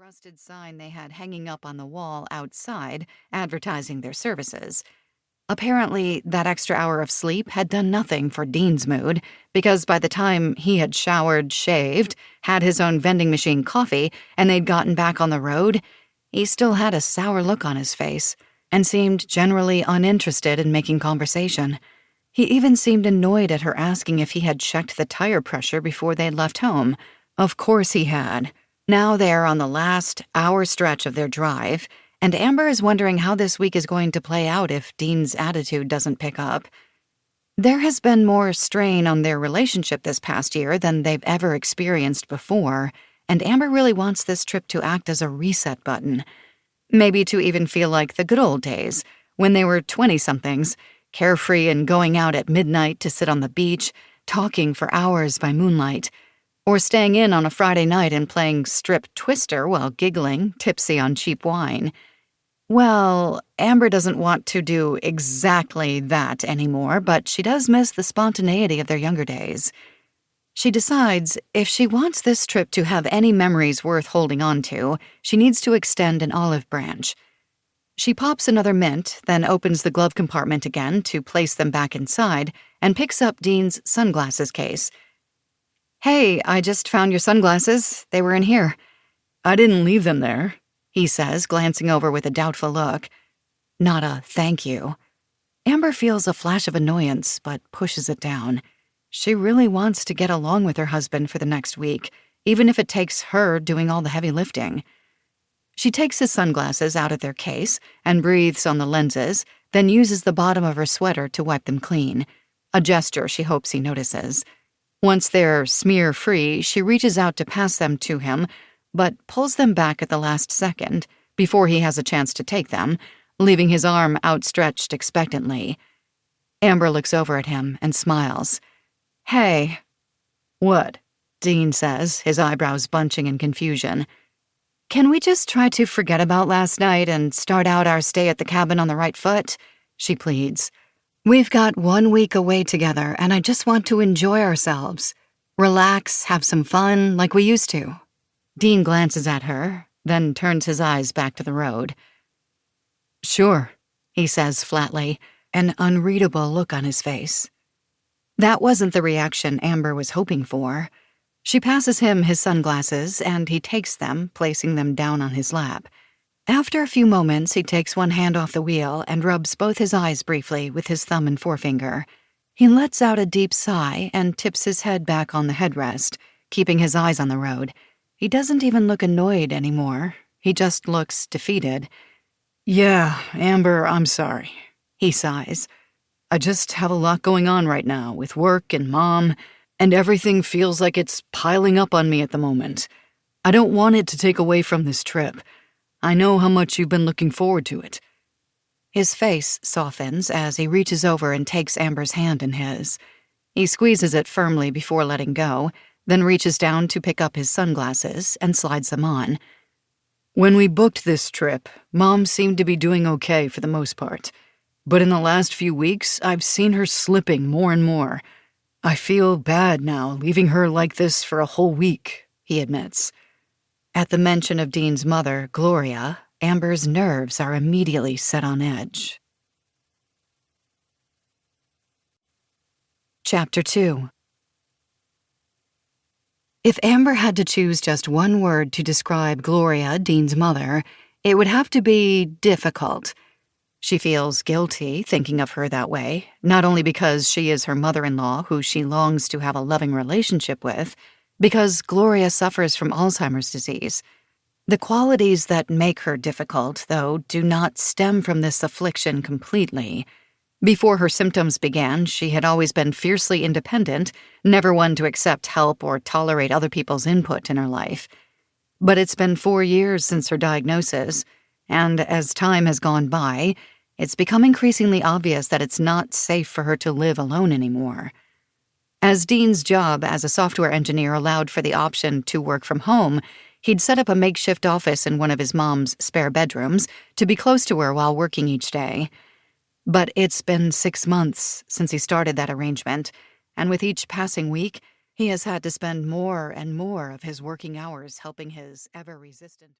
rusted sign they had hanging up on the wall outside, advertising their services. Apparently, that extra hour of sleep had done nothing for Dean's mood, because by the time he had showered, shaved, had his own vending machine coffee, and they'd gotten back on the road, he still had a sour look on his face, and seemed generally uninterested in making conversation. He even seemed annoyed at her asking if he had checked the tire pressure before they'd left home. Of course he had. Now they're on the last hour stretch of their drive, and Amber is wondering how this week is going to play out if Dean's attitude doesn't pick up. There has been more strain on their relationship this past year than they've ever experienced before, and Amber really wants this trip to act as a reset button. Maybe to even feel like the good old days, when they were 20-somethings, carefree and going out at midnight to sit on the beach, talking for hours by moonlight, or staying in on a Friday night and playing strip twister while giggling, tipsy on cheap wine. Well, Amber doesn't want to do exactly that anymore, but she does miss the spontaneity of their younger days. She decides if she wants this trip to have any memories worth holding on to, she needs to extend an olive branch. She pops another mint, then opens the glove compartment again to place them back inside, and picks up Dean's sunglasses case. "Hey, I just found your sunglasses. They were in here." "I didn't leave them there," he says, glancing over with a doubtful look. Not a thank you. Amber feels a flash of annoyance, but pushes it down. She really wants to get along with her husband for the next week, even if it takes her doing all the heavy lifting. She takes his sunglasses out of their case and breathes on the lenses, then uses the bottom of her sweater to wipe them clean, a gesture she hopes he notices. Once they're smear-free, she reaches out to pass them to him, but pulls them back at the last second, before he has a chance to take them, leaving his arm outstretched expectantly. Amber looks over at him and smiles. "Hey." "What?" Dean says, his eyebrows bunching in confusion. "Can we just try to forget about last night and start out our stay at the cabin on the right foot?" she pleads. "We've got 1 week away together, and I just want to enjoy ourselves. Relax, have some fun, like we used to." Dean glances at her, then turns his eyes back to the road. "Sure," he says flatly, an unreadable look on his face. That wasn't the reaction Amber was hoping for. She passes him his sunglasses, and he takes them, placing them down on his lap. After a few moments, he takes one hand off the wheel and rubs both his eyes briefly with his thumb and forefinger. He lets out a deep sigh and tips his head back on the headrest, keeping his eyes on the road. He doesn't even look annoyed anymore. He just looks defeated. "Yeah, Amber, I'm sorry," he sighs. "I just have a lot going on right now with work and Mom, and everything feels like it's piling up on me at the moment. I don't want it to take away from this trip. I know how much you've been looking forward to it." His face softens as he reaches over and takes Amber's hand in his. He squeezes it firmly before letting go, then reaches down to pick up his sunglasses and slides them on. "When we booked this trip, Mom seemed to be doing okay for the most part. But in the last few weeks, I've seen her slipping more and more. I feel bad now, leaving her like this for a whole week," he admits. At the mention of Dean's mother, Gloria, Amber's nerves are immediately set on edge. Chapter 2. If Amber had to choose just one word to describe Gloria, Dean's mother, it would have to be difficult. She feels guilty thinking of her that way, not only because she is her mother-in-law who she longs to have a loving relationship with, because Gloria suffers from Alzheimer's disease. The qualities that make her difficult, though, do not stem from this affliction completely. Before her symptoms began, she had always been fiercely independent, never one to accept help or tolerate other people's input in her life. But it's been 4 years since her diagnosis, and as time has gone by, it's become increasingly obvious that it's not safe for her to live alone anymore. As Dean's job as a software engineer allowed for the option to work from home, he'd set up a makeshift office in one of his mom's spare bedrooms to be close to her while working each day. But it's been 6 months since he started that arrangement, and with each passing week, he has had to spend more and more of his working hours helping his ever-resistant